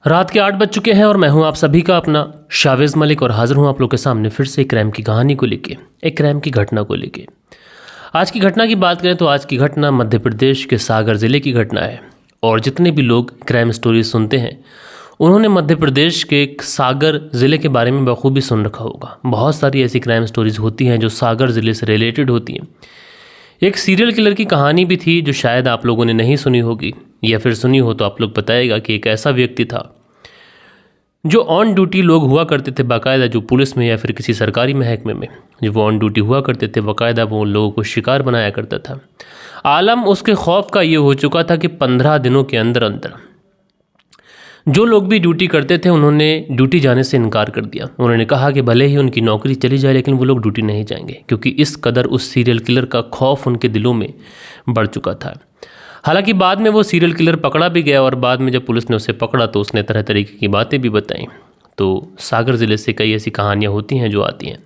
रात के 8 बज चुके हैं और मैं हूं आप सभी का अपना शावेज़ मलिक और हाजिर हूं आप लोग के सामने फिर से एक क्राइम की कहानी को लेके, एक क्राइम की घटना को लेके। आज की घटना की बात करें तो आज की घटना मध्य प्रदेश के सागर ज़िले की घटना है। और जितने भी लोग क्राइम स्टोरीज सुनते हैं उन्होंने मध्य प्रदेश के एक सागर ज़िले के बारे में बखूबी सुन रखा होगा। बहुत सारी ऐसी क्राइम स्टोरीज होती हैं जो सागर ज़िले से रिलेटेड होती हैं। एक सीरियल किलर की कहानी भी थी जो शायद आप लोगों ने नहीं सुनी होगी, या फिर सुनी हो तो आप लोग बताएगा कि एक ऐसा व्यक्ति था जो ऑन ड्यूटी लोग हुआ करते थे बाकायदा, जो पुलिस में या फिर किसी सरकारी महकमे में जो वो ऑन ड्यूटी हुआ करते थे बाकायदा वो उन लोगों को शिकार बनाया करता था। आलम उसके खौफ का ये हो चुका था कि 15 दिनों के अंदर अंदर जो लोग भी ड्यूटी करते थे उन्होंने ड्यूटी जाने से इनकार कर दिया। उन्होंने कहा कि भले ही उनकी नौकरी चली जाए लेकिन वो लोग ड्यूटी नहीं जाएंगे, क्योंकि इस कदर उस सीरियल किलर का खौफ उनके दिलों में बढ़ चुका था। हालांकि बाद में वो सीरियल किलर पकड़ा भी गया और बाद में जब पुलिस ने उसे पकड़ा तो उसने तरह तरीके की बातें भी बताई। तो सागर ज़िले से कई ऐसी कहानियाँ होती हैं जो आती हैं।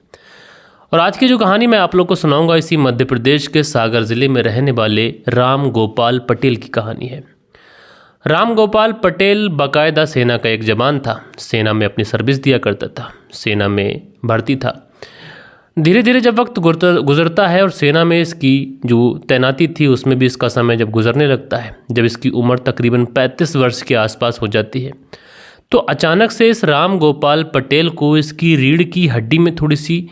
और आज की जो कहानी मैं आप लोग को सुनाऊंगा इसी मध्य प्रदेश के सागर ज़िले में रहने वाले राम गोपाल पटेल की कहानी है। राम गोपाल पटेल बाकायदा सेना का एक जवान था। सेना में अपनी सर्विस दिया करता था, सेना में भर्ती था। धीरे धीरे जब वक्त गुजरता है और सेना में इसकी जो तैनाती थी उसमें भी इसका समय जब गुजरने लगता है, जब इसकी उम्र तकरीबन 35 वर्ष के आसपास हो जाती है, तो अचानक से इस राम गोपाल पटेल को इसकी रीढ़ की हड्डी में थोड़ी सी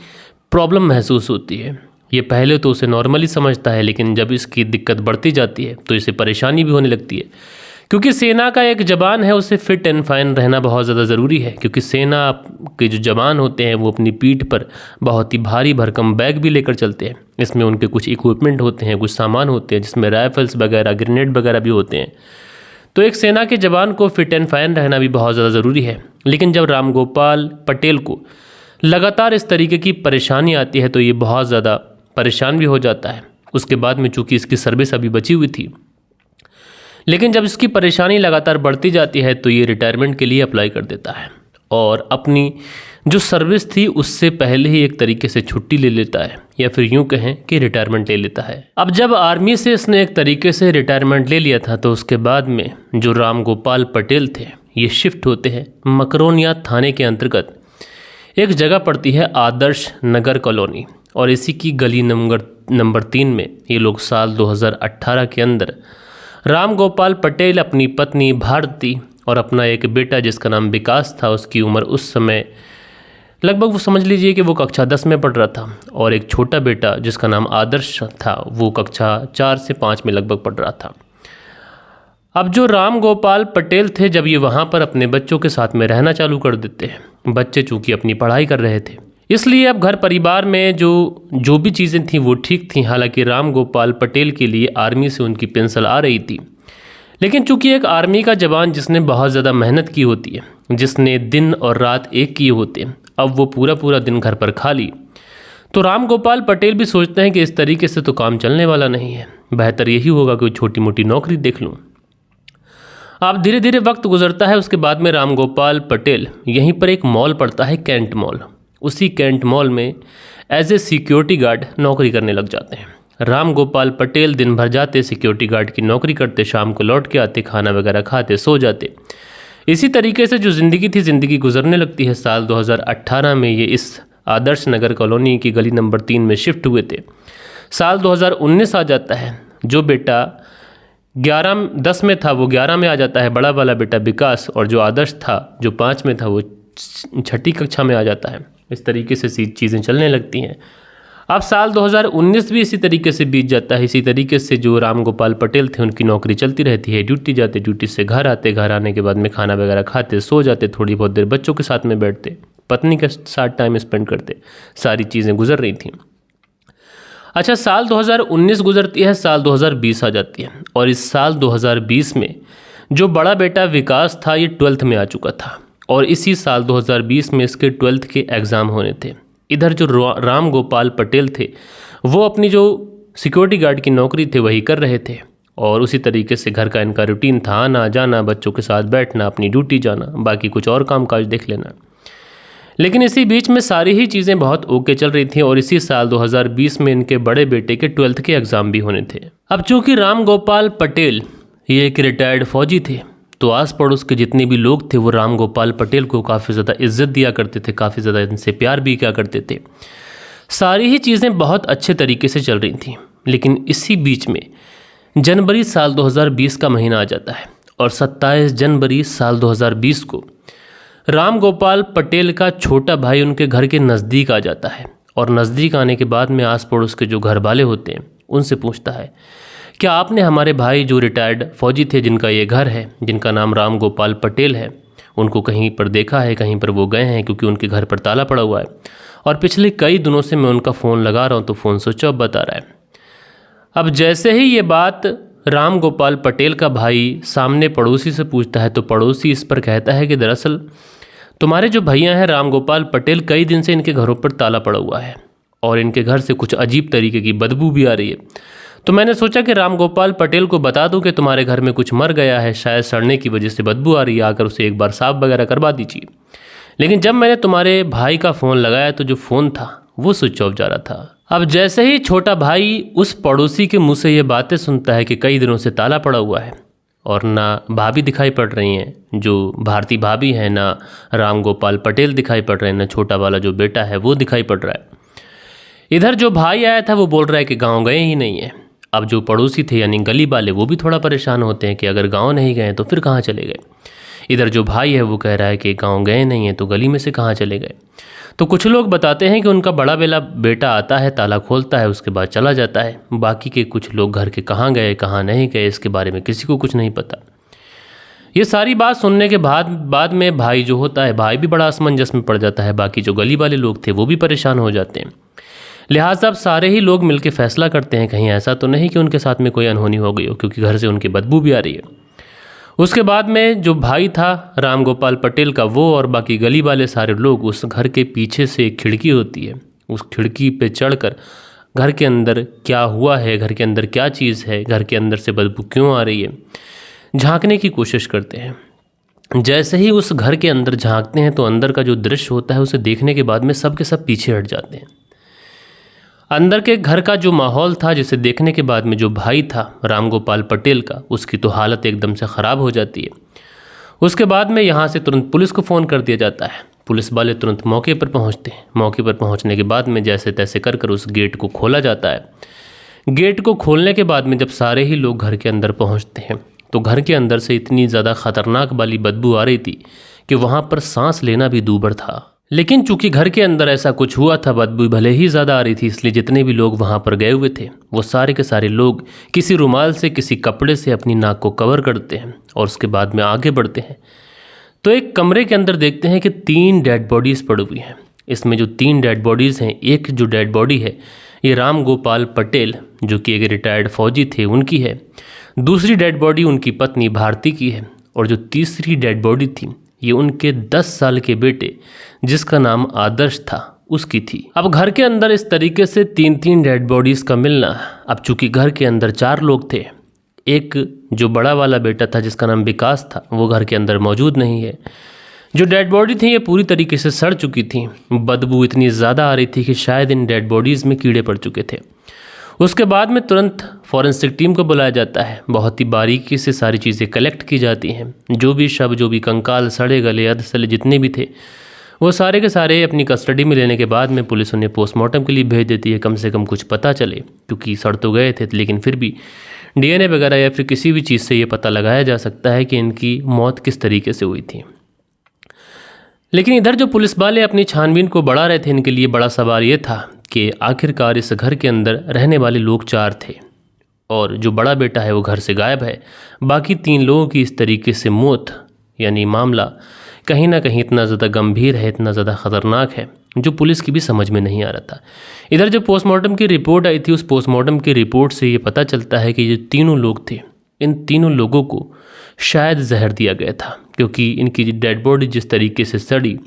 प्रॉब्लम महसूस होती है। ये पहले तो उसे नॉर्मली समझता है, लेकिन जब इसकी दिक्कत बढ़ती जाती है तो इसे परेशानी भी होने लगती है। क्योंकि सेना का एक जवान है, उसे फिट एंड फाइन रहना बहुत ज़्यादा ज़रूरी है, क्योंकि सेना के जो जवान होते हैं वो अपनी पीठ पर बहुत ही भारी भरकम बैग भी लेकर चलते हैं। इसमें उनके कुछ इक्विपमेंट होते हैं, कुछ सामान होते हैं जिसमें राइफल्स वगैरह, ग्रेनेड वगैरह भी होते हैं। तो एक सेना के जवान को फिट एंड फाइन रहना भी बहुत ज़्यादा ज़रूरी है। लेकिन जब राम गोपाल पटेल को लगातार इस तरीके की परेशानी आती है तो ये बहुत ज़्यादा परेशान भी हो जाता है। उसके बाद में चूँकि इसकी सर्विस अभी बची हुई थी, लेकिन जब इसकी परेशानी लगातार बढ़ती जाती है तो ये रिटायरमेंट के लिए अप्लाई कर देता है और अपनी जो सर्विस थी उससे पहले ही एक तरीके से छुट्टी ले लेता है, या फिर यूं कहें कि रिटायरमेंट ले लेता है। अब जब आर्मी से इसने एक तरीके से रिटायरमेंट ले लिया था तो उसके बाद में जो राम गोपाल पटेल थे ये शिफ्ट होते हैं मकरोनिया थाने के अंतर्गत एक जगह पड़ती है आदर्श नगर कॉलोनी, और इसी की गली नंबर 3 में ये लोग साल 2018 के अंदर राम गोपाल पटेल अपनी पत्नी भारती और अपना एक बेटा जिसका नाम विकास था, उसकी उम्र उस समय लगभग वो समझ लीजिए कि वो कक्षा 10 में पढ़ रहा था, और एक छोटा बेटा जिसका नाम आदर्श था वो कक्षा 4 से 5 में लगभग पढ़ रहा था। अब जो राम गोपाल पटेल थे जब ये वहाँ पर अपने बच्चों के साथ में रहना चालू कर देते हैं, बच्चे चूँकि अपनी पढ़ाई कर रहे थे, इसलिए अब घर परिवार में जो भी चीज़ें थीं वो ठीक थीं। हालांकि राम गोपाल पटेल के लिए आर्मी से उनकी पेंशन आ रही थी, लेकिन चूंकि एक आर्मी का जवान जिसने बहुत ज़्यादा मेहनत की होती है, जिसने दिन और रात एक किए होते हैं, अब वो पूरा दिन घर पर खाली, तो राम गोपाल पटेल भी सोचते हैं कि इस तरीके से तो काम चलने वाला नहीं है, बेहतर यही होगा कोई छोटी मोटी नौकरी देख लूँ। अब धीरे धीरे वक्त गुजरता है। उसके बाद में राम गोपाल पटेल यहीं पर एक मॉल पड़ता है, कैंट मॉल, उसी कैंट मॉल में एज ए सिक्योरिटी गार्ड नौकरी करने लग जाते हैं। राम गोपाल पटेल दिन भर जाते, सिक्योरिटी गार्ड की नौकरी करते, शाम को लौट के आते, खाना वगैरह खाते, सो जाते। इसी तरीके से जो ज़िंदगी थी ज़िंदगी गुजरने लगती है। साल 2018 में ये इस आदर्श नगर कॉलोनी की गली नंबर 3 में शिफ्ट हुए थे। साल 2019 आ जाता है। जो बेटा 10 में था वो 11 में आ जाता है, बड़ा वाला बेटा विकास, और जो आदर्श था जो 5 में था वो 6ठी कक्षा में आ जाता है। इस तरीके से चीज़ें चलने लगती हैं। अब साल 2019 भी इसी तरीके से बीत जाता है। इसी तरीके से जो राम गोपाल पटेल थे उनकी नौकरी चलती रहती है, ड्यूटी जाते, ड्यूटी से घर आते, घर आने के बाद में खाना वगैरह खाते, सो जाते, थोड़ी बहुत देर बच्चों के साथ में बैठते, पत्नी के साथ टाइम स्पेंड करते, सारी चीज़ें गुजर रही थी। अच्छा, साल 2019 गुजरती है, साल 2020 आ जाती है, और इस साल 2020 में जो बड़ा बेटा विकास था ये 12th में आ चुका था, और इसी साल 2020 में इसके 12th के एग्ज़ाम होने थे। इधर जो राम गोपाल पटेल थे वो अपनी जो सिक्योरिटी गार्ड की नौकरी थे वही कर रहे थे, और उसी तरीके से घर का इनका रूटीन था, आना जाना, बच्चों के साथ बैठना, अपनी ड्यूटी जाना, बाकी कुछ और काम काज देख लेना। लेकिन इसी बीच में सारी ही चीज़ें बहुत ओके चल रही थी, और इसी साल 2020 में इनके बड़े बेटे के 12th के एग्ज़ाम भी होने थे। अब चूँकि राम गोपाल पटेल ये एक रिटायर्ड फौजी थे, तो आस पड़ोस के जितने भी लोग थे वो राम गोपाल पटेल को काफ़ी ज़्यादा इज्जत दिया करते थे, काफ़ी ज़्यादा इनसे प्यार भी किया करते थे। सारी ही चीज़ें बहुत अच्छे तरीके से चल रही थी। लेकिन इसी बीच में जनवरी साल 2020 का महीना आ जाता है और 27 जनवरी साल 2020 को राम गोपाल पटेल का छोटा भाई उनके घर के नज़दीक आ जाता है। और नज़दीक आने के बाद में आस पड़ोस के जो घर वाले होते हैं उनसे पूछता है, क्या आपने हमारे भाई जो रिटायर्ड फौजी थे, जिनका ये घर है, जिनका नाम राम गोपाल पटेल है, उनको कहीं पर देखा है, कहीं पर वो गए हैं? क्योंकि उनके घर पर ताला पड़ा हुआ है और पिछले कई दिनों से मैं उनका फ़ोन लगा रहा हूँ तो फ़ोन स्विच ऑफ बता रहा है। अब जैसे ही ये बात राम गोपाल पटेल का भाई सामने पड़ोसी से पूछता है तो पड़ोसी इस पर कहता है कि दरअसल तुम्हारे जो भैया हैं राम गोपाल पटेल, कई दिन से इनके घरों पर ताला पड़ा हुआ है और इनके घर से कुछ अजीब तरीके की बदबू भी आ रही है। तो मैंने सोचा कि राम गोपाल पटेल को बता दूं कि तुम्हारे घर में कुछ मर गया है, शायद सड़ने की वजह से बदबू आ रही है, आकर उसे एक बार साफ वगैरह करवा दीजिए। लेकिन जब मैंने तुम्हारे भाई का फ़ोन लगाया तो जो फ़ोन था वो स्विच ऑफ जा रहा था। अब जैसे ही छोटा भाई उस पड़ोसी के मुंह से ये बातें सुनता है कि कई दिनों से ताला पड़ा हुआ है और ना भाभी दिखाई पड़ रही हैं जो भारती भाभी हैं, ना राम गोपाल पटेल दिखाई पड़ रहे हैं, ना छोटा वाला जो बेटा है वो दिखाई पड़ रहा है। इधर जो भाई आया था वो बोल रहा है कि गांव गए ही नहीं है। अब जो पड़ोसी थे यानी गली वाले वो भी थोड़ा परेशान होते हैं कि अगर गांव नहीं गए तो फिर कहाँ चले गए। इधर जो भाई है वो कह रहा है कि गांव गए नहीं हैं तो गली में से कहाँ चले गए। तो कुछ लोग बताते हैं कि उनका बड़ा बेटा आता है, ताला खोलता है, उसके बाद चला जाता है। बाकी के कुछ लोग घर के कहाँ कहाँ नहीं गए इसके बारे में किसी को कुछ नहीं पता। ये सारी बात सुनने के बाद में भाई जो होता है, भाई भी बड़ा असमंजस में पड़ जाता है। बाकी जो गली वाले लोग थे वो भी परेशान हो जाते हैं। लिहाजा अब सारे ही लोग मिलकर फैसला करते हैं कहीं ऐसा तो नहीं कि उनके साथ में कोई अनहोनी हो गई हो, क्योंकि घर से उनकी बदबू भी आ रही है। उसके बाद में जो भाई था राम गोपाल पटेल का, वो और बाकी गली वाले सारे लोग उस घर के पीछे से एक खिड़की होती है, उस खिड़की पे चढ़कर घर के अंदर क्या हुआ है, घर के अंदर क्या चीज़ है, घर के अंदर से बदबू क्यों आ रही है, झांकने की कोशिश करते हैं। जैसे ही उस घर के अंदर झांकते हैं तो अंदर का जो दृश्य होता है उसे देखने के बाद में सब के सब पीछे हट जाते हैं। अंदर के घर का जो माहौल था, जिसे देखने के बाद में जो भाई था राम गोपाल पटेल का, उसकी तो हालत एकदम से ख़राब हो जाती है। उसके बाद में यहाँ से तुरंत पुलिस को फ़ोन कर दिया जाता है। पुलिस वाले तुरंत मौके पर पहुँचते हैं। मौके पर पहुँचने के बाद में जैसे तैसे कर उस गेट को खोला जाता है। गेट को खोलने के बाद में जब सारे ही लोग घर के अंदर पहुँचते हैं तो घर के अंदर से इतनी ज़्यादा ख़तरनाक वाली बदबू आ रही थी कि वहाँ पर सांस लेना भी दूभर था। लेकिन चूंकि घर के अंदर ऐसा कुछ हुआ था, बदबू भले ही ज़्यादा आ रही थी, इसलिए जितने भी लोग वहाँ पर गए हुए थे वो सारे के सारे लोग किसी रुमाल से, किसी कपड़े से अपनी नाक को कवर करते हैं और उसके बाद में आगे बढ़ते हैं। तो एक कमरे के अंदर देखते हैं कि 3 डेड बॉडीज़ पड़ी हुई हैं। इसमें जो 3 डेड बॉडीज़ हैं, एक जो डेड बॉडी है ये राम गोपाल पटेल जो कि एक रिटायर्ड फौजी थे उनकी है, दूसरी डेड बॉडी उनकी पत्नी भारती की है और जो तीसरी डेड बॉडी थी ये उनके 10 साल के बेटे जिसका नाम आदर्श था उसकी थी। अब घर के अंदर इस तरीके से 3 डेड बॉडीज़ का मिलना, अब चूंकि घर के अंदर 4 लोग थे, एक जो बड़ा वाला बेटा था जिसका नाम विकास था वो घर के अंदर मौजूद नहीं है। जो डेड बॉडी थी ये पूरी तरीके से सड़ चुकी थी, बदबू इतनी ज़्यादा आ रही थी कि शायद इन डेड बॉडीज़ में कीड़े पड़ चुके थे। उसके बाद में तुरंत फॉरेंसिक टीम को बुलाया जाता है। बहुत ही बारीकी से सारी चीज़ें कलेक्ट की जाती हैं। जो भी शव, जो भी कंकाल, सड़े गले, अधसड़े जितने भी थे वो सारे के सारे अपनी कस्टडी में लेने के बाद में पुलिस उन्हें पोस्टमार्टम के लिए भेज देती है, कम से कम कुछ पता चले, क्योंकि सड़ तो गए थे लेकिन फिर भी डीएनए वगैरह या फिर किसी भी चीज़ से ये पता लगाया जा सकता है कि इनकी मौत किस तरीके से हुई थी। लेकिन इधर जो पुलिस वाले अपनी छानबीन को बढ़ा रहे थे, इनके लिए बड़ा सवाल ये था कि आखिरकार इस घर के अंदर रहने वाले लोग 4 थे और जो बड़ा बेटा है वो घर से गायब है। बाकी 3 लोगों की इस तरीके से मौत, यानी मामला कहीं ना कहीं इतना ज़्यादा गंभीर है, इतना ज़्यादा ख़तरनाक है जो पुलिस की भी समझ में नहीं आ रहा था। इधर जो पोस्टमार्टम की रिपोर्ट आई थी, उस पोस्टमार्टम की रिपोर्ट से ये पता चलता है कि ये 3 लोग थे, इन 3 लोगों को शायद जहर दिया गया था, क्योंकि इनकी डेड बॉडी जिस तरीके से सड़ी,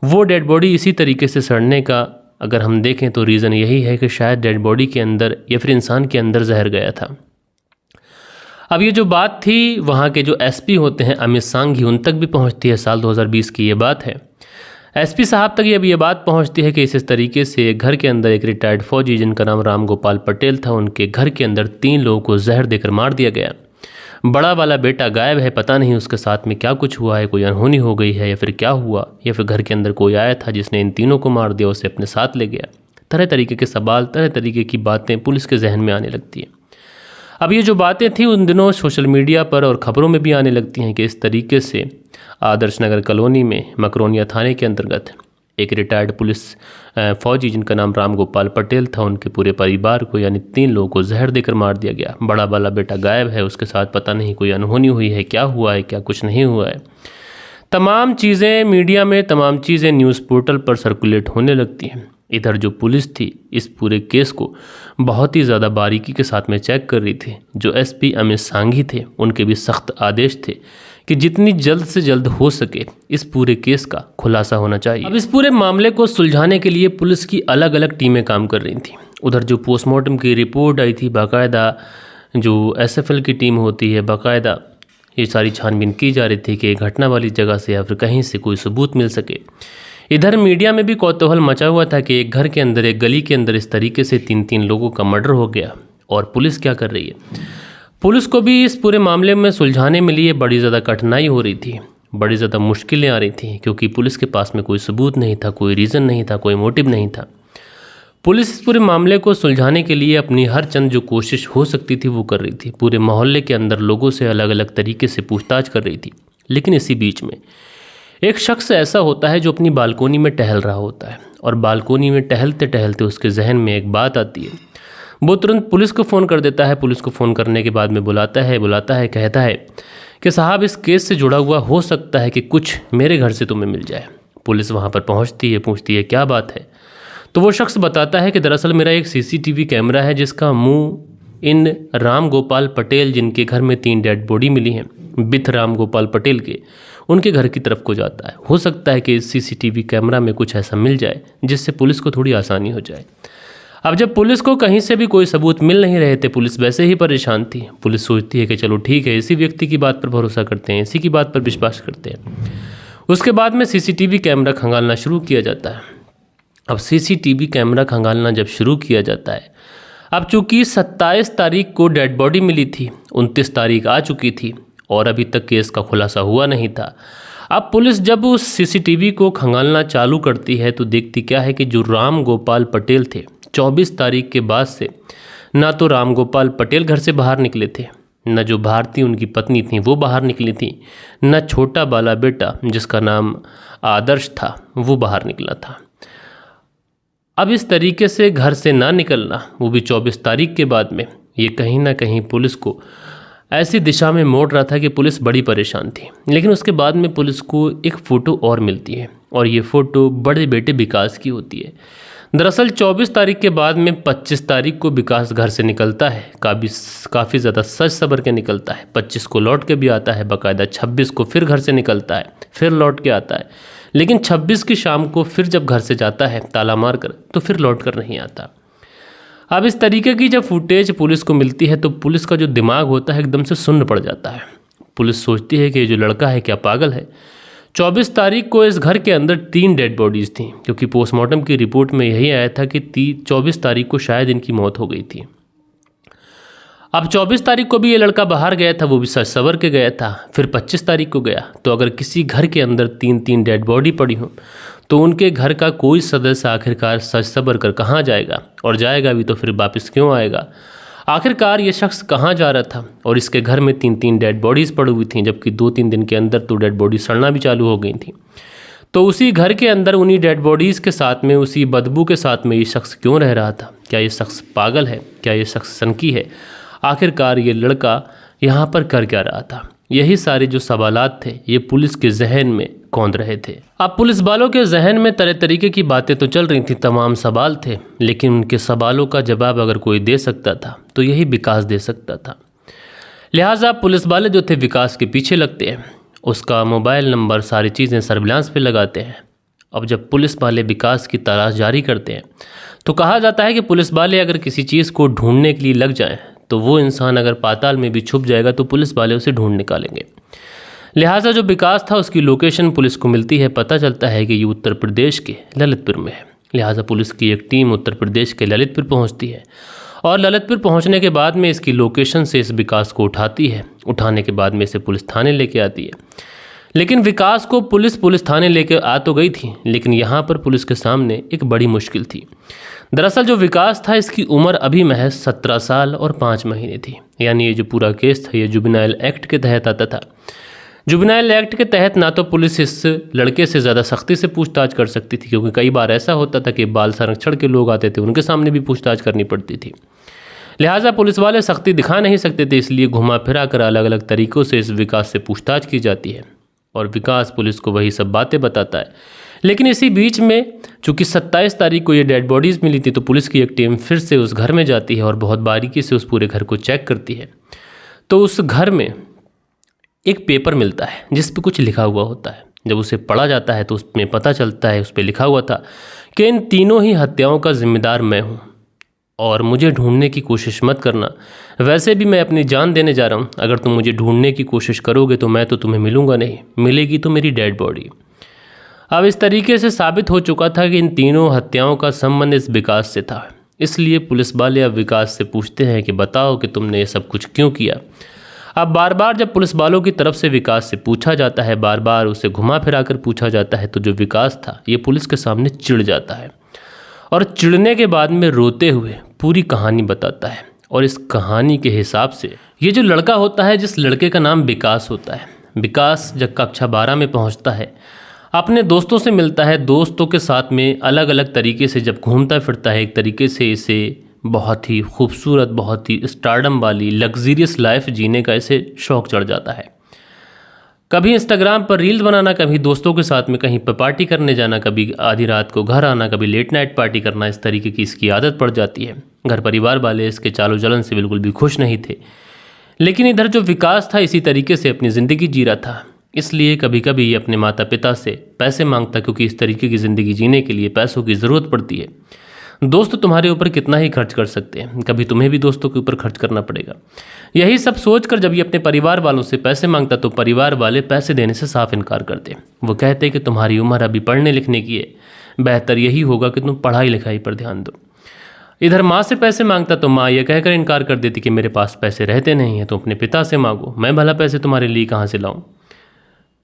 वो डेड बॉडी इसी तरीके से सड़ने का अगर हम देखें तो रीज़न यही है कि शायद डेड बॉडी के अंदर या फिर इंसान के अंदर जहर गया था। अब ये जो बात थी वहाँ के जो एसपी होते हैं अमित सांघी, उन तक भी पहुँचती है। साल 2020 की ये बात है। एसपी साहब तक अब ये बात पहुँचती है कि इस तरीके से घर के अंदर एक रिटायर्ड फौजी जिनका नाम राम गोपाल पटेल था, उनके घर के अंदर 3 लोगों को जहर देकर मार दिया गया। बड़ा वाला बेटा गायब है, पता नहीं उसके साथ में क्या कुछ हुआ है, कोई अनहोनी हो गई है या फिर क्या हुआ, या फिर घर के अंदर कोई आया था जिसने इन तीनों को मार दिया, उसे अपने साथ ले गया। तरह तरीके के सवाल, तरह तरीके की बातें पुलिस के जहन में आने लगती हैं। अब ये जो बातें थी उन दिनों सोशल मीडिया पर और ख़बरों में भी आने लगती हैं कि इस तरीके से आदर्श नगर कॉलोनी में मकरोनिया थाने के अंतर्गत एक रिटायर्ड पुलिस फौजी जिनका नाम राम गोपाल पटेल था, उनके पूरे परिवार को यानी 3 लोगों को जहर देकर मार दिया गया। बड़ा वाला बेटा गायब है, उसके साथ पता नहीं कोई अनहोनी हुई है, क्या हुआ है, क्या कुछ नहीं हुआ है। तमाम चीज़ें मीडिया में, तमाम चीज़ें न्यूज़ पोर्टल पर सर्कुलेट होने लगती हैं। इधर जो पुलिस थी इस पूरे केस को बहुत ही ज़्यादा बारीकी के साथ में चेक कर रही थी। जो एसपी अमित सांघी थे उनके भी सख्त आदेश थे कि जितनी जल्द से जल्द हो सके इस पूरे केस का खुलासा होना चाहिए। अब इस पूरे मामले को सुलझाने के लिए पुलिस की अलग अलग टीमें काम कर रही थी। उधर जो पोस्टमार्टम की रिपोर्ट आई थी, बाकायदा जो एसएफएल की टीम होती है, बाकायदा ये सारी छानबीन की जा रही थी कि घटना वाली जगह से या फिर कहीं से कोई सबूत मिल सके। इधर मीडिया में भी कौतूहल मचा हुआ था कि एक घर के अंदर, एक गली के अंदर इस तरीके से 3 लोगों का मर्डर हो गया और पुलिस क्या कर रही है। पुलिस को भी इस पूरे मामले में सुलझाने में लिए बड़ी ज़्यादा कठिनाई हो रही थी, बड़ी ज़्यादा मुश्किलें आ रही थी, क्योंकि पुलिस के पास में कोई सबूत नहीं था, कोई रीज़न नहीं था, कोई मोटिव नहीं था। पुलिस इस पूरे मामले को सुलझाने के लिए अपनी हर चंद जो कोशिश हो सकती थी वो कर रही थी। पूरे मोहल्ले के अंदर लोगों से अलग अलग तरीके से पूछताछ कर रही थी। लेकिन इसी बीच में एक शख्स ऐसा होता है जो अपनी बालकोनी में टहल रहा होता है, और बालकोनी में टहलते टहलते उसके जहन में एक बात आती है। वो तुरंत पुलिस को फ़ोन कर देता है। पुलिस को फ़ोन करने के बाद में बुलाता है, कहता है कि साहब इस केस से जुड़ा हुआ हो सकता है कि कुछ मेरे घर से तुम्हें मिल जाए। पुलिस वहाँ पर पहुँचती है, पूछती है क्या बात है। तो वो शख्स बताता है कि दरअसल मेरा एक सीसीटीवी कैमरा है जिसका मुंह इन राम गोपाल पटेल, जिनके घर में 3 डेड बॉडी मिली हैं, बिथ राम गोपाल पटेल के, उनके घर की तरफ को जाता है। हो सकता है कि इस सीसीटीवी कैमरा में कुछ ऐसा मिल जाए जिससे पुलिस को थोड़ी आसानी हो जाए। अब जब पुलिस को कहीं से भी कोई सबूत मिल नहीं रहे थे, पुलिस वैसे ही परेशान थी। पुलिस सोचती है कि चलो ठीक है, इसी व्यक्ति की बात पर भरोसा करते हैं, इसी की बात पर विश्वास करते हैं। उसके बाद में सीसीटीवी कैमरा खंगालना शुरू किया जाता है। अब सीसीटीवी कैमरा खंगालना जब शुरू किया जाता है, अब चूंकि 27 तारीख को डेड बॉडी मिली थी, 29 तारीख आ चुकी थी और अभी तक केस का खुलासा हुआ नहीं था। अब पुलिस जब उस सीसीटीवी को खंगालना चालू करती है तो देखती क्या है कि जो राम गोपाल पटेल थे, 24 तारीख के बाद से ना तो राम गोपाल पटेल घर से बाहर निकले थे, न जो भारती उनकी पत्नी थी वो बाहर निकली थी, न छोटा बाला बेटा जिसका नाम आदर्श था वो बाहर निकला था। अब इस तरीके से घर से ना निकलना, वो भी 24 तारीख के बाद में, ये कहीं ना कहीं पुलिस को ऐसी दिशा में मोड़ रहा था कि पुलिस बड़ी परेशान थी। लेकिन उसके बाद में पुलिस को एक फ़ोटो और मिलती है, और ये फ़ोटो बड़े बेटे विकास की होती है। दरअसल 24 तारीख के बाद में 25 तारीख को विकास घर से निकलता है, काफ़ी ज़्यादा सज सबर के निकलता है। 25 को लौट के भी आता है, बाकायदा 26 को फिर घर से निकलता है, फिर लौट के आता है। लेकिन 26 की शाम को फिर जब घर से जाता है ताला मार कर, तो फिर लौट कर नहीं आता। अब इस तरीके की जब फुटेज पुलिस को मिलती है तो पुलिस का जो दिमाग होता है एकदम से सुन्न पड़ जाता है। पुलिस सोचती है कि ये जो लड़का है क्या पागल है। 24 तारीख को इस घर के अंदर 3 डेड बॉडीज़ थी, क्योंकि पोस्टमार्टम की रिपोर्ट में यही आया था कि 24 तारीख को शायद इनकी मौत हो गई थी। अब 24 तारीख को भी ये लड़का बाहर गया था, वो भी सज सवर के गया था, फिर 25 तारीख को गया। तो अगर किसी घर के अंदर 3 डेड बॉडी पड़ी हो तो उनके घर का कोई सदस्य आखिरकार सज सवर कर कहाँ जाएगा, और जाएगा भी तो फिर वापस क्यों आएगा। आखिरकार ये शख्स कहाँ जा रहा था, और इसके घर में 3 डेड बॉडीज़ पड़ी हुई थी, जबकि 2-3 दिन के अंदर तो डेड बॉडी सड़ना भी चालू हो गई थी। तो उसी घर के अंदर उन्हीं डेड बॉडीज़ के साथ में, उसी बदबू के साथ में ये शख्स क्यों रह रहा था। क्या ये शख्स पागल है, क्या ये शख्स सनकी है, आखिरकार ये लड़का यहाँ पर कर क्या रहा था। यही सारे जो सवालात थे ये पुलिस के जहन में कौंध रहे थे। अब पुलिस वालों के जहन में तरह तरीके की बातें तो चल रही थी, तमाम सवाल थे, लेकिन उनके सवालों का जवाब अगर कोई दे सकता था तो यही विकास दे सकता था। लिहाजा पुलिस वाले जो थे विकास के पीछे लगते हैं, उसका मोबाइल नंबर, सारी चीज़ें सर्विलांस पे लगाते हैं। अब जब पुलिस वाले विकास की तलाश जारी करते हैं तो कहा जाता है कि पुलिस वाले अगर किसी चीज़ को ढूंढने के लिए लग जाएं तो वो इंसान अगर पाताल में भी छुप जाएगा तो पुलिस वाले उसे ढूंढ निकालेंगे। लिहाजा जो विकास था उसकी लोकेशन पुलिस को मिलती है, पता चलता है कि ये उत्तर प्रदेश के ललितपुर में है। लिहाजा पुलिस की एक टीम उत्तर प्रदेश के ललितपुर पहुंचती है और ललितपुर पहुंचने के बाद में इसकी लोकेशन से इस विकास को उठाती है। उठाने के बाद में इसे पुलिस थाने लेके आती है। लेकिन विकास को पुलिस थाने लेके आ तो गई थी, लेकिन यहाँ पर पुलिस के सामने एक बड़ी मुश्किल थी। दरअसल जो विकास था इसकी उम्र अभी महज 17 साल और 5 महीने थी। यानी ये जो पूरा केस था ये जुवेनाइल एक्ट के तहत आता था। जुवेनाइल एक्ट के तहत ना तो पुलिस इस लड़के से ज़्यादा सख्ती से पूछताछ कर सकती थी, क्योंकि कई बार ऐसा होता था कि बाल संरक्षण के लोग आते थे, उनके सामने भी पूछताछ करनी पड़ती थी। लिहाजा पुलिस वाले सख्ती दिखा नहीं सकते थे, इसलिए घुमा फिरा कर अलग अलग तरीक़ों से इस विकास से पूछताछ की जाती है और विकास पुलिस को वही सब बातें बताता है। लेकिन इसी बीच में चूँकि 27 तारीख को ये डेड बॉडीज़ मिली थी, तो पुलिस की एक टीम फिर से उस घर में जाती है और बहुत बारीकी से उस पूरे घर को चेक करती है। तो उस घर में एक पेपर मिलता है जिस पे कुछ लिखा हुआ होता है। जब उसे पढ़ा जाता है तो उसमें पता चलता है, उस पे लिखा हुआ था कि इन तीनों ही हत्याओं का जिम्मेदार मैं हूँ और मुझे ढूंढने की कोशिश मत करना। वैसे भी मैं अपनी जान देने जा रहा हूँ, अगर तुम मुझे ढूंढने की कोशिश करोगे तो मैं तो तुम्हें मिलूँगा नहीं, मिलेगी तो मेरी डेड बॉडी। अब इस तरीके से साबित हो चुका था कि इन तीनों हत्याओं का संबंध इस विकास से था। इसलिए पुलिस वाले अब विकास से पूछते हैं कि बताओ कि तुमने ये सब कुछ क्यों किया। अब बार बार जब पुलिस वालों की तरफ से विकास से पूछा जाता है, बार बार उसे घुमा फिरा कर पूछा जाता है, तो जो विकास था ये पुलिस के सामने चिढ़ जाता है और चिढ़ने के बाद में रोते हुए पूरी कहानी बताता है। और इस कहानी के हिसाब से ये जो लड़का होता है, जिस लड़के का नाम विकास होता है, विकास जब कक्षा 12 में पहुंचता है, अपने दोस्तों से मिलता है, दोस्तों के साथ में अलग अलग तरीके से जब घूमता फिरता है, एक तरीके से इसे बहुत ही खूबसूरत, बहुत ही स्टारडम वाली लग्जरियस लाइफ जीने का इसे शौक़ चढ़ जाता है। कभी इंस्टाग्राम पर रील बनाना, कभी दोस्तों के साथ में कहीं पर पार्टी करने जाना, कभी आधी रात को घर आना, कभी लेट नाइट पार्टी करना, इस तरीके की इसकी आदत पड़ जाती है। घर परिवार वाले इसके चालो चलन से बिल्कुल भी खुश नहीं थे। लेकिन इधर जो विकास था इसी तरीके से अपनी ज़िंदगी जी रहा था। इसलिए कभी कभी ये अपने माता पिता से पैसे मांगता, क्योंकि इस तरीके की ज़िंदगी जीने के लिए पैसों की ज़रूरत पड़ती है। दोस्त तुम्हारे ऊपर कितना ही खर्च कर सकते हैं, कभी तुम्हें भी दोस्तों के ऊपर खर्च करना पड़ेगा। यही सब सोचकर जब ये अपने परिवार वालों से पैसे मांगता तो परिवार वाले पैसे देने से साफ इनकार करते। वो कहते कि तुम्हारी उम्र अभी पढ़ने लिखने की है, बेहतर यही होगा कि तुम पढ़ाई लिखाई पर ध्यान दो। इधर माँ से पैसे मांगता तो माँ ये कहकर इनकार कर देती कि मेरे पास पैसे रहते नहीं हैं, तो अपने पिता से मांगो, मैं भला पैसे तुम्हारे लिए कहाँ से लाऊं।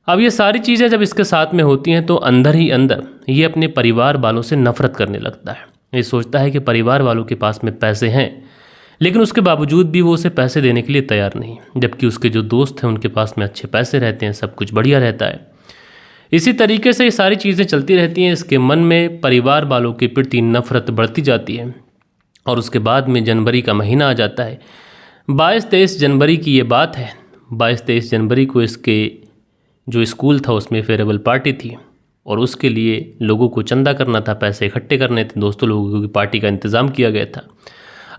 अब ये सारी चीज़ें जब इसके साथ में होती हैं तो अंदर ही अंदर ये अपने परिवार वालों से नफरत करने लगता है। ये सोचता है कि परिवार वालों के पास में पैसे हैं, लेकिन उसके बावजूद भी वो उसे पैसे देने के लिए तैयार नहीं, जबकि उसके जो दोस्त हैं उनके पास में अच्छे पैसे रहते हैं, सब कुछ बढ़िया रहता है। इसी तरीके से ये सारी चीज़ें चलती रहती हैं। इसके मन में परिवार वालों के प्रति नफरत बढ़ती जाती है। और उसके बाद में जनवरी का महीना आ जाता है। 22-23 जनवरी की ये बात है। 22-23 जनवरी को इसके जो स्कूल था उसमें फेयरवेल पार्टी थी और उसके लिए लोगों को चंदा करना था, पैसे इकट्ठे करने थे, दोस्तों लोगों की पार्टी का इंतज़ाम किया गया था।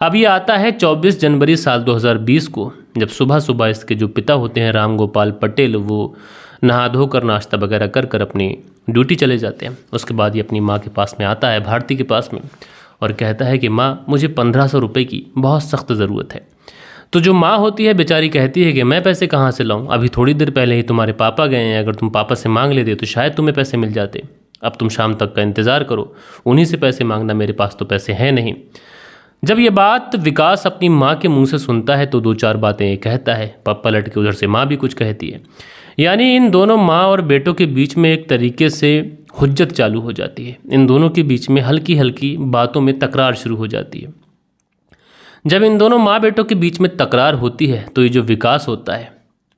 अब ये आता है 24 जनवरी साल 2020 को, जब सुबह सुबह इसके जो पिता होते हैं राम गोपाल पटेल, वो नहा धोकर नाश्ता वगैरह कर अपनी ड्यूटी चले जाते हैं। उसके बाद ये अपनी माँ के पास में आता है, भारती के पास में, और कहता है कि माँ मुझे 1500 रुपये की बहुत सख्त ज़रूरत है। तो जो माँ होती है बेचारी कहती है कि मैं पैसे कहाँ से लाऊं, अभी थोड़ी देर पहले ही तुम्हारे पापा गए हैं, अगर तुम पापा से मांग लेते तो शायद तुम्हें पैसे मिल जाते। अब तुम शाम तक का इंतज़ार करो, उन्हीं से पैसे मांगना, मेरे पास तो पैसे हैं नहीं। जब ये बात विकास अपनी माँ के मुंह से सुनता है तो 2-4 बातें कहता है। पलट के उधर से माँ भी कुछ कहती है। यानी इन दोनों माँ और बेटों के बीच में एक तरीके से हुज्जत चालू हो जाती है। इन दोनों के बीच में हल्की हल्की बातों में तकरार शुरू हो जाती है। जब इन दोनों माँ बेटों के बीच में तकरार होती है तो ये जो विकास होता है,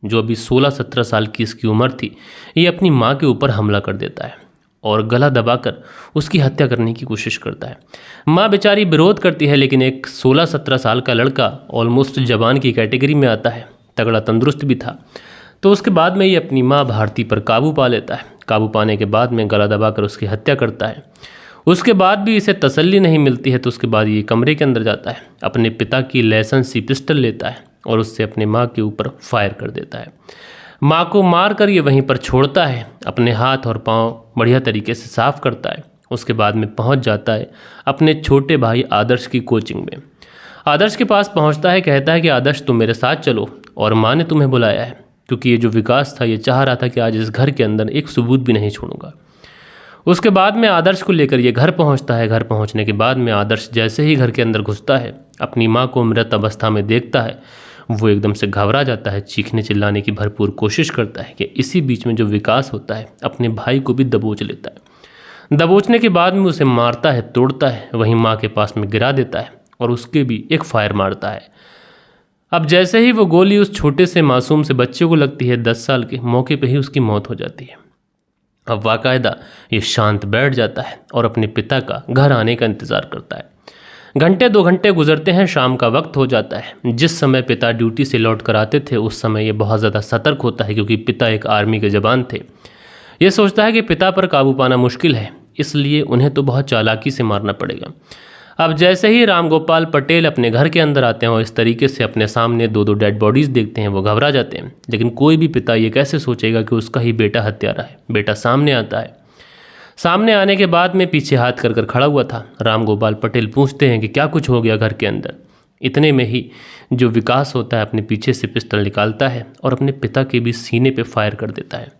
जो अभी 16-17 साल की इसकी उम्र थी, ये अपनी माँ के ऊपर हमला कर देता है और गला दबाकर उसकी हत्या करने की कोशिश करता है। माँ बेचारी विरोध करती है, लेकिन एक 16-17 साल का लड़का ऑलमोस्ट जवान की कैटेगरी में आता है, तगड़ा तंदुरुस्त भी था। तो उसके बाद में ये अपनी माँ भारती पर काबू पा लेता है। काबू पाने के बाद में गला दबाकर उसकी हत्या करता है। उसके बाद भी इसे तसल्ली नहीं मिलती है, तो उसके बाद ये कमरे के अंदर जाता है, अपने पिता की लाइसेंस सी पिस्टल लेता है और उससे अपने माँ के ऊपर फायर कर देता है। माँ को मार कर ये वहीं पर छोड़ता है, अपने हाथ और पाँव बढ़िया तरीके से साफ़ करता है। उसके बाद में पहुँच जाता है अपने छोटे भाई आदर्श की कोचिंग में। आदर्श के पास पहुँचता है, कहता है कि आदर्श तुम मेरे साथ चलो और माँ ने तुम्हें बुलाया है, क्योंकि ये जो विकास था ये चाह रहा था कि आज इस घर के अंदर एक सबूत भी नहीं छोड़ूंगा। उसके बाद में आदर्श को लेकर ये घर पहुंचता है। घर पहुंचने के बाद में आदर्श जैसे ही घर के अंदर घुसता है, अपनी माँ को मृत अवस्था में देखता है वो एकदम से घबरा जाता है, चीखने चिल्लाने की भरपूर कोशिश करता है कि इसी बीच में जो विकास होता है अपने भाई को भी दबोच लेता है। दबोचने के बाद में उसे मारता है, तोड़ता है, वहीं माँ के पास में गिरा देता है और उसके भी एक फायर मारता है। अब जैसे ही वो गोली उस छोटे से मासूम से बच्चे को लगती है 10 साल के, मौके पे ही उसकी मौत हो जाती है। अब बाकायदा ये शांत बैठ जाता है और अपने पिता का घर आने का इंतज़ार करता है। घंटे 2 घंटे गुजरते हैं, शाम का वक्त हो जाता है। जिस समय पिता ड्यूटी से लौट कर आते थे उस समय ये बहुत ज़्यादा सतर्क होता है, क्योंकि पिता एक आर्मी के जवान थे। ये सोचता है कि पिता पर काबू पाना मुश्किल है, इसलिए उन्हें तो बहुत चालाकी से मारना पड़ेगा। अब जैसे ही रामगोपाल पटेल अपने घर के अंदर आते हैं और इस तरीके से अपने सामने 2-2 डेड बॉडीज़ देखते हैं, वो घबरा जाते हैं। लेकिन कोई भी पिता ये कैसे सोचेगा कि उसका ही बेटा हत्यारा है। बेटा सामने आता है। सामने आने के बाद में पीछे हाथ कर कर खड़ा हुआ था। रामगोपाल पटेल पूछते हैं कि क्या कुछ हो गया घर के अंदर। इतने में ही जो विकास होता है अपने पीछे से पिस्टल निकालता है और अपने पिता के भी सीने पे फायर कर देता है।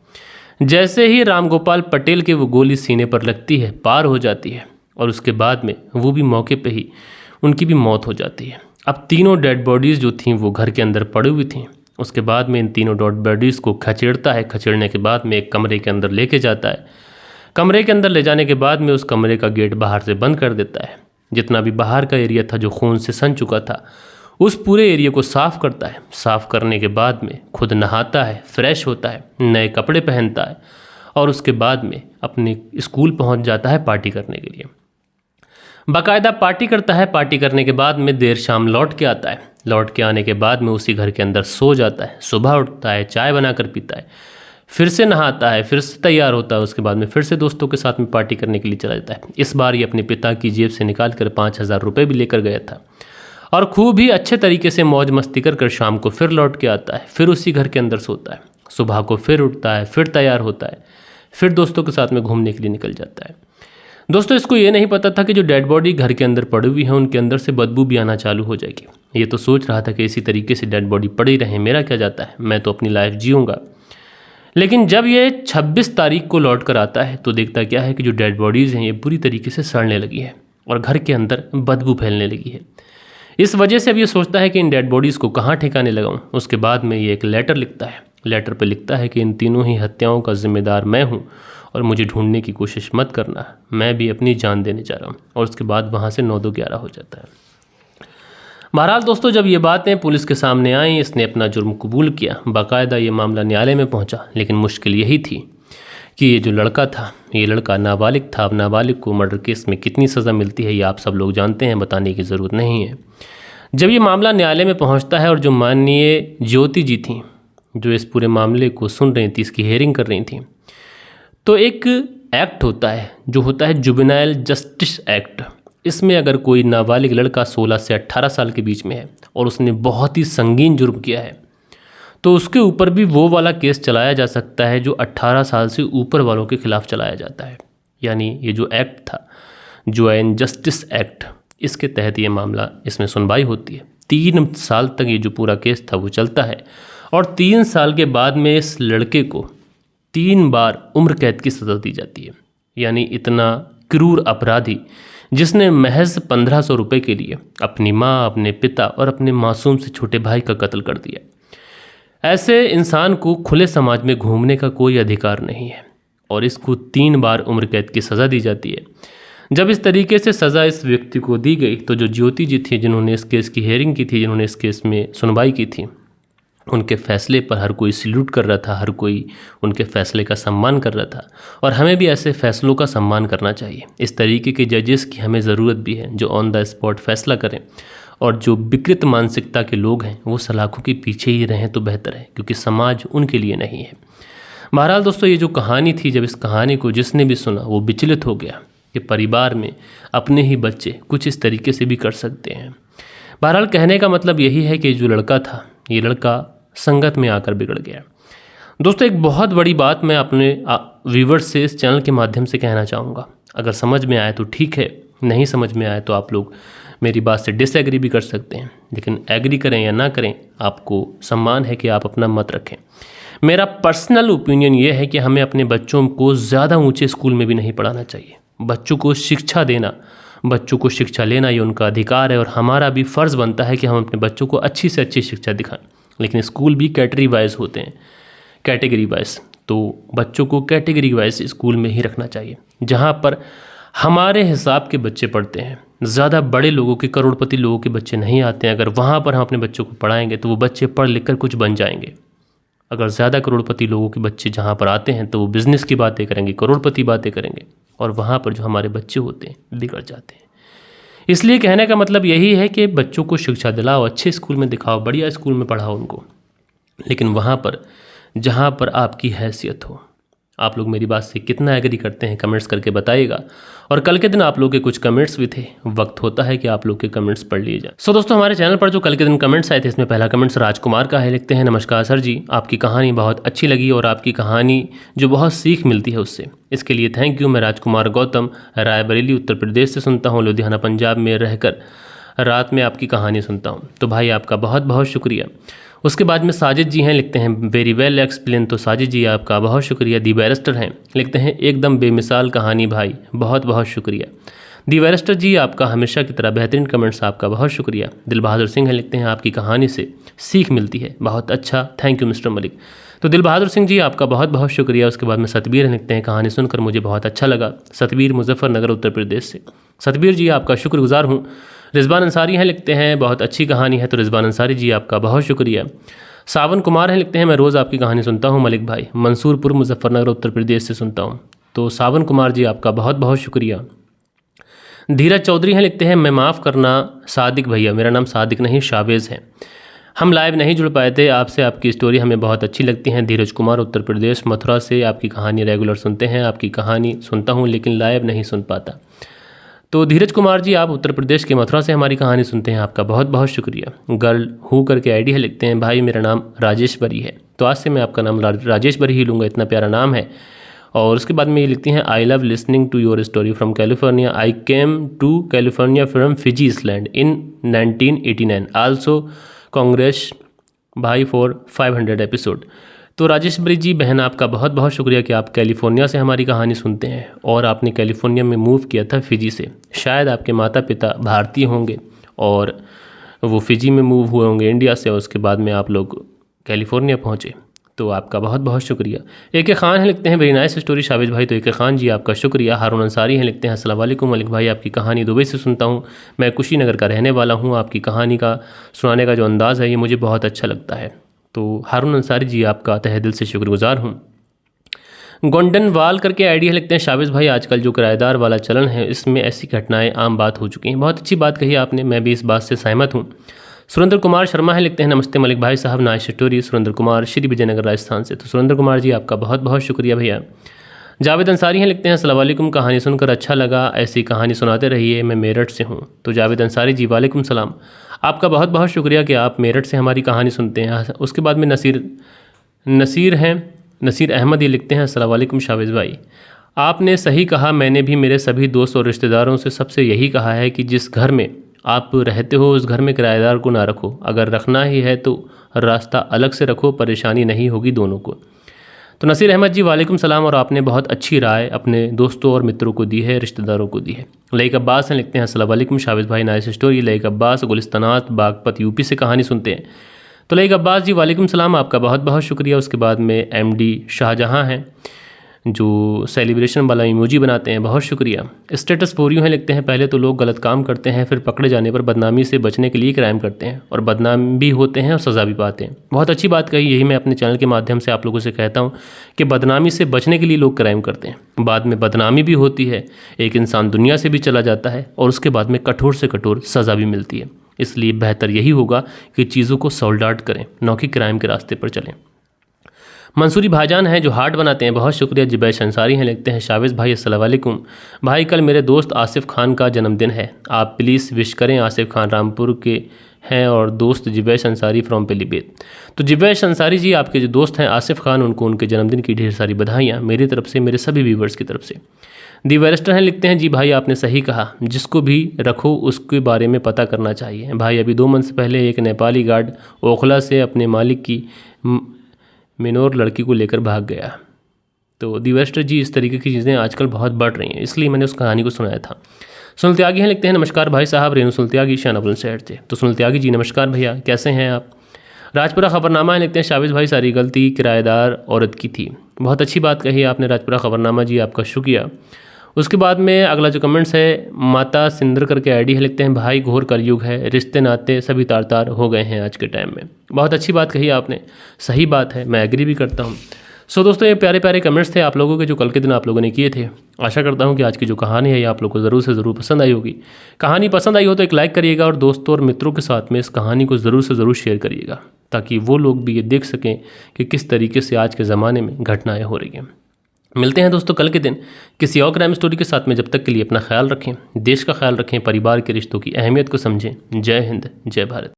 जैसे ही रामगोपाल पटेल के वो गोली सीने पर लगती है, पार हो जाती है और उसके बाद में वो भी मौके पे ही उनकी भी मौत हो जाती है। अब तीनों डेड बॉडीज़ जो थीं वो घर के अंदर पड़ी हुई थीं। उसके बाद में इन तीनों डेड बॉडीज़ को खचेड़ता है। खचेड़ने के बाद में एक कमरे के अंदर लेके जाता है। कमरे के अंदर ले जाने के बाद में उस कमरे का गेट बाहर से बंद कर देता है। जितना भी बाहर का एरिया था जो खून से सन चुका था, उस पूरे एरिया को साफ़ करता है। साफ़ करने के बाद में खुद नहाता है, फ्रेश होता है, नए कपड़े पहनता है और उसके बाद में अपने स्कूल पहुंच जाता है पार्टी करने के लिए। बाकायदा पार्टी करता है। पार्टी करने के बाद में देर शाम लौट के आता है। लौट के आने के बाद में उसी घर के अंदर सो जाता है। सुबह उठता है, चाय बनाकर पीता है, फिर से नहाता है, फिर से तैयार होता है। उसके बाद में फिर से दोस्तों के साथ में पार्टी करने के लिए चला जाता है। इस बार ये अपने पिता की जेब से निकाल कर 5,000 रुपये भी लेकर गया था और खूब ही अच्छे तरीके से मौज मस्ती कर शाम को फिर लौट के आता है। फिर उसी घर के अंदर सोता है। सुबह को फिर उठता है, फिर तैयार होता है, फिर दोस्तों के साथ में घूमने के लिए निकल जाता है। दोस्तों इसको ये नहीं पता था कि जो डेड बॉडी घर के अंदर पड़ी हुई है उनके अंदर से बदबू भी आना चालू हो जाएगी। ये तो सोच रहा था कि इसी तरीके से डेड बॉडी पड़ी रहे, मेरा क्या जाता है, मैं तो अपनी लाइफ जीऊँगा। लेकिन जब ये 26 तारीख को लौट कर आता है तो देखता क्या है कि जो डेड बॉडीज़ हैं ये पूरी तरीके से सड़ने लगी है और घर के अंदर बदबू फैलने लगी है। इस वजह से अब ये सोचता है कि इन डेड बॉडीज़ को कहाँ ठिकाने लगाऊं। उसके बाद में ये एक लेटर लिखता है। लेटर पे लिखता है कि इन तीनों ही हत्याओं का जिम्मेदार मैं हूँ और मुझे ढूंढने की कोशिश मत करना, मैं भी अपनी जान देने जा रहा हूँ। और उसके बाद वहाँ से 9-2-11 हो जाता है। बहरहाल दोस्तों जब ये बातें पुलिस के सामने आई, इसने अपना जुर्म कबूल किया। बाकायदा ये मामला न्यायालय में पहुँचा। लेकिन मुश्किल यही थी कि ये जो लड़का था, ये लड़का नाबालिग था। अब नाबालिग को मर्डर केस में कितनी सज़ा मिलती है ये आप सब लोग जानते हैं, बताने की ज़रूरत नहीं है। जब ये मामला न्यायालय में पहुंचता है और जो माननीय ज्योति जी थी जो इस पूरे मामले को सुन रही थी, इसकी हेयरिंग कर रही थी, तो एक एक्ट होता है जो होता है जुवेनाइल जस्टिस एक्ट। इसमें अगर कोई नाबालिग लड़का 16 से 18 साल के बीच में है और उसने बहुत ही संगीन जुर्म किया है तो उसके ऊपर भी वो वाला केस चलाया जा सकता है जो 18 साल से ऊपर वालों के खिलाफ चलाया जाता है। यानी ये जो एक्ट था, जुवेनाइल जस्टिस एक्ट, इसके तहत ये मामला, इसमें सुनवाई होती है। 3 साल तक ये जो पूरा केस था वो चलता है और 3 साल के बाद में इस लड़के को 3 बार उम्र कैद की सज़ा दी जाती है। यानी इतना क्रूर अपराधी जिसने महज 1500 रुपये के लिए अपनी माँ, अपने पिता और अपने मासूम से छोटे भाई का कत्ल कर दिया। ऐसे इंसान को खुले समाज में घूमने का कोई अधिकार नहीं है और इसको 3 बार उम्र कैद की सज़ा दी जाती है। जब इस तरीके से सज़ा इस व्यक्ति को दी गई तो जो ज्योति जी थी जिन्होंने इस केस की हेयरिंग की थी, जिन्होंने इस केस में सुनवाई की थी, उनके फ़ैसले पर हर कोई सैल्यूट कर रहा था, हर कोई उनके फ़ैसले का सम्मान कर रहा था। और हमें भी ऐसे फ़ैसलों का सम्मान करना चाहिए। इस तरीके के जजेस की हमें ज़रूरत भी है जो ऑन द स्पॉट फ़ैसला करें और जो विकृत मानसिकता के लोग हैं वो सलाखों के पीछे ही रहें तो बेहतर है, क्योंकि समाज उनके लिए नहीं है। बहरहाल दोस्तों ये जो कहानी थी, जब इस कहानी को जिसने भी सुना वो विचलित हो गया कि परिवार में अपने ही बच्चे कुछ इस तरीके से भी कर सकते हैं। बहरहाल कहने का मतलब यही है कि जो लड़का था, ये लड़का संगत में आकर बिगड़ गया। दोस्तों एक बहुत बड़ी बात मैं अपने व्यूवर्स से इस चैनल के माध्यम से कहना चाहूँगा। अगर समझ में आए तो ठीक है, नहीं समझ में आए तो आप लोग मेरी बात से डिसएग्री भी कर सकते हैं, लेकिन एग्री करें या ना करें, आपको सम्मान है कि आप अपना मत रखें। मेरा पर्सनल ओपिनियन ये है कि हमें अपने बच्चों को ज़्यादा ऊंचे स्कूल में भी नहीं पढ़ाना चाहिए। बच्चों को शिक्षा देना बच्चों को शिक्षा लेना ये उनका अधिकार है और हमारा भी फ़र्ज़ बनता है कि हम अपने बच्चों को अच्छी से अच्छी शिक्षा दिखाएं। लेकिन स्कूल भी कैटेगरी वाइज होते हैं, कैटेगरी वाइज, तो बच्चों को कैटेगरी वाइज स्कूल में ही रखना चाहिए जहाँ पर हमारे हिसाब के बच्चे पढ़ते हैं। ज़्यादा बड़े लोगों के, करोड़पति लोगों के बच्चे नहीं आते हैं। अगर वहाँ पर हम अपने बच्चों को पढ़ाएंगे तो वो बच्चे पढ़ लिख कर कुछ बन जाएंगे। अगर ज़्यादा करोड़पति लोगों के बच्चे जहाँ पर आते हैं तो वो बिज़नेस की बातें करेंगे, करोड़पति बातें करेंगे, और वहाँ पर जो हमारे बच्चे होते हैं बिगड़ जाते हैं। इसलिए कहने का मतलब यही है कि बच्चों को शिक्षा दिलाओ, अच्छे स्कूल में दिखाओ, बढ़िया स्कूल में पढ़ाओ उनको, लेकिन वहाँ पर जहाँ पर आपकी हैसियत हो। आप लोग मेरी बात से कितना एग्री करते हैं कमेंट्स करके बताइएगा। और कल के दिन आप लोग के कुछ कमेंट्स भी थे, वक्त होता है कि आप लोग के कमेंट्स पढ़ लिए जाए। सो दोस्तों, हमारे चैनल पर जो कल के दिन कमेंट्स आए थे, इसमें पहला कमेंट्स राजकुमार का है। लिखते हैं, नमस्कार सर जी, आपकी कहानी बहुत अच्छी लगी और आपकी कहानी जो बहुत सीख मिलती है उससे, इसके लिए थैंक यू। मैं राजकुमार गौतम रायबरेली उत्तर प्रदेश से सुनता हूँ, लुधियाना पंजाब में रहकर रात में आपकी कहानी सुनता हूँ। तो भाई आपका बहुत बहुत शुक्रिया। उसके बाद में साजिद जी हैं, लिखते हैं वेरी वेल एक्सप्लेन। तो साजिद जी आपका बहुत शुक्रिया। दी बैरिस्टर हैं, लिखते हैं एकदम बेमिसाल कहानी भाई, बहुत बहुत शुक्रिया। दी बैरिस्टर जी आपका हमेशा की तरह बेहतरीन कमेंट्स, आपका बहुत शुक्रिया। दिल बहादुर सिंह हैं, लिखते हैं आपकी कहानी से सीख मिलती है, बहुत अच्छा, थैंक यू मिस्टर मलिक। तो दिल बहादुर सिंह जी आपका बहुत बहुत शुक्रिया। उसके बाद में सतबीर हैं, लिखते हैं कहानी सुनकर मुझे बहुत अच्छा लगा। सतबीर मुजफ्फरनगर उत्तर प्रदेश से। सतबीर जी आपका शुक्रगुजार हूँ। रिजवान अंसारी हैं, लिखते हैं बहुत अच्छी कहानी है। तो रिजवान अंसारी जी आपका बहुत शुक्रिया। सावन कुमार हैं, लिखते हैं मैं रोज़ आपकी कहानी सुनता हूँ मलिक भाई, मंसूरपुर मुजफ्फरनगर उत्तर प्रदेश से सुनता हूँ। तो सावन कुमार जी आपका बहुत बहुत शुक्रिया। धीरज चौधरी हैं, लिखते हैं मैं माफ़ करना सादिक भैया, मेरा नाम सादिक नहीं शावेज़ है, हम लाइव नहीं जुड़ पाए थे आपसे, आपकी स्टोरी हमें बहुत अच्छी लगती है। धीरज कुमार उत्तर प्रदेश मथुरा से आपकी कहानी रेगुलर सुनते हैं, आपकी कहानी सुनता हूँ लेकिन लाइव नहीं सुन पाता। तो धीरज कुमार जी आप उत्तर प्रदेश के मथुरा से हमारी कहानी सुनते हैं, आपका बहुत बहुत शुक्रिया। गर्ल हु करके आईडी है, लिखते हैं भाई मेरा नाम राजेश बरी है। तो आज से मैं आपका नाम राजेश बरी ही लूँगा, इतना प्यारा नाम है। और उसके बाद में ये लिखती हैं I love listening to your story from California, I came to California from Fiji island in 1989, also Congress भाई फॉर 500 एपिसोड। तो राजेश बरी जी बहन आपका बहुत बहुत शुक्रिया कि आप कैलिफोर्निया से हमारी कहानी सुनते हैं और आपने कैलिफोर्निया में मूव किया था फिजी से। शायद आपके माता पिता भारतीय होंगे और वो फिजी में मूव हुए होंगे इंडिया से, और उसके बाद में आप लोग कैलिफोर्निया पहुँचे। तो आपका बहुत बहुत शुक्रिया। ए खान है, लिखते हैं वेरी नाइस स्टोरी शावेज भाई। तो ए खान जी आपका शुक्रिया। हारून अंसारी हैं, लिखते हैं अस्सलाम वालेकुम मलिक भाई, आपकी कहानी दुबई से सुनता हूँ, मैं कुशीनगर का रहने वाला हूँ, आपकी कहानी का सुनाने का जो अंदाज़ है ये मुझे बहुत अच्छा लगता है। तो हारून अंसारी जी आपका तहे दिल से शुक्रगुजार हूँ। गोंडन वाल करके आइडिया लिखते हैं शावेज भाई, आजकल जो किराएदार वाला चलन है इसमें ऐसी घटनाएं आम बात हो चुकी हैं। बहुत अच्छी बात कही आपने, मैं भी इस बात से सहमत हूँ। सुरेंद्र कुमार शर्मा है, लिखते हैं नमस्ते मलिक भाई साहब, नाइस स्टोरी। सुरेंद्र कुमार श्री विजयनगर राजस्थान से। तो सुरेंद्र कुमार जी आपका बहुत बहुत शुक्रिया भैया। जावेद अंसारी हैं, लिखते हैं अस्सलाम वालेकुम, कहानी सुनकर अच्छा लगा, ऐसी कहानी सुनाते रहिए, मैं मेरठ से हूँ। तो जावेद अंसारी जी वालेकुम सलाम, आपका बहुत बहुत शुक्रिया कि आप मेरठ से हमारी कहानी सुनते हैं। उसके बाद में नसीर हैं, नसीर अहमद ये लिखते हैं अस्सलाम वालेकुम शावेज भाई, आपने सही कहा, मैंने भी मेरे सभी दोस्त और रिश्तेदारों से सबसे यही कहा है कि जिस घर में आप रहते हो उस घर में किराएदार को ना रखो, अगर रखना ही है तो रास्ता अलग से रखो, परेशानी नहीं होगी दोनों को। तो नसीर अहमद जी वालेकुम सलाम, और आपने बहुत अच्छी राय अपने दोस्तों और मित्रों को दी है, रिश्तेदारों को दी है। लईक अब्बास हैं, लिखते हैं अस्सलाम वालेकुम शावेज भाई, नाइस स्टोरी। लईक अब्बास गुलिस्तानात बागपत यूपी से कहानी सुनते हैं। तो लईक अब्बास जी वालेकुम सलाम, आपका बहुत बहुत शुक्रिया। उसके बाद में MD शाहजहाँ हैं जो सेलिब्रेशन वाला इमोजी बनाते हैं, बहुत शुक्रिया। स्टेटस फॉर यू हैं, लिखते हैं पहले तो लोग गलत काम करते हैं, फिर पकड़े जाने पर बदनामी से बचने के लिए क्राइम करते हैं और बदनाम भी होते हैं और सज़ा भी पाते हैं। बहुत अच्छी बात कही, यही मैं अपने चैनल के माध्यम से आप लोगों से कहता हूं कि बदनामी से बचने के लिए लोग क्राइम करते हैं, बाद में बदनामी भी होती है, एक इंसान दुनिया से भी चला जाता है और उसके बाद में कठोर से कठोर सज़ा भी मिलती है। इसलिए बेहतर यही होगा कि चीज़ों को सॉल्व आउट करें, न कि क्राइम के रास्ते पर चलें। मंसूरी भाईजान हैं जो हार्ट बनाते हैं, बहुत शुक्रिया। जुबैश अंसारी हैं, लिखते हैं शावेज भाई अस्सलाम वालेकुम भाई, कल मेरे दोस्त आसिफ खान का जन्मदिन है, आप प्लीज़ विश करें। आसिफ खान रामपुर के हैं और दोस्त जुबैश अंसारी फ्रॉम पीलीभीत। तो जुबैश अंसारी जी आपके जो दोस्त हैं आसिफ खान, उनको उनके जन्मदिन की ढेर सारी बधाइयाँ मेरी तरफ से, मेरे सभी व्यूवर्स की तरफ से। दी वेरेस्टर हैं, लिखते हैं जी भाई आपने सही कहा, जिसको भी रखो उसके बारे में पता करना चाहिए। भाई अभी 2 मंथ पहले एक नेपाली गार्ड ओखला से अपने मालिक की मिनोर लड़की को लेकर भाग गया। तो दी वेस्टर जी इस तरीके की चीज़ें आजकल बहुत बढ़ रही हैं, इसलिए मैंने उस कहानी को सुनाया था। सुनील त्यागी हैं, लिखते हैं नमस्कार भाई साहब, रेणु सुनील त्यागी शाना बुलंदशहर से। तो सुनील त्यागी जी नमस्कार भैया, कैसे हैं आप। राजपुरा खबरनामा है, लिखते हैं शाविज भाई सारी गलती किराएदार औरत की थी। बहुत अच्छी बात कही आपने राजपुरा खबरनामा जी, आपका शुक्रिया। उसके बाद में अगला जो कमेंट्स है माता सिंदर करके आईडी है, लिखते हैं भाई घोर कलयुग है, रिश्ते नाते सभी तार तार हो गए हैं आज के टाइम में। बहुत अच्छी बात कही आपने, सही बात है, मैं एग्री भी करता हूँ। सो दोस्तों ये प्यारे प्यारे कमेंट्स थे आप लोगों के जो कल के दिन आप लोगों ने किए थे। आशा करता हूँ कि आज की जो कहानी है ये आप लोग को ज़रूर से ज़रूर पसंद आई होगी। कहानी पसंद आई हो तो एक लाइक करिएगा और दोस्तों और मित्रों के साथ में इस कहानी को ज़रूर से ज़रूर शेयर करिएगा, ताकि वो लोग भी ये देख सकें कि किस तरीके से आज के ज़माने में घटनाएँ हो रही हैं। मिलते हैं दोस्तों कल के दिन किसी और क्राइम स्टोरी के साथ में। जब तक के लिए अपना ख्याल रखें, देश का ख्याल रखें, परिवार के रिश्तों की अहमियत को समझें। जय हिंद, जय भारत।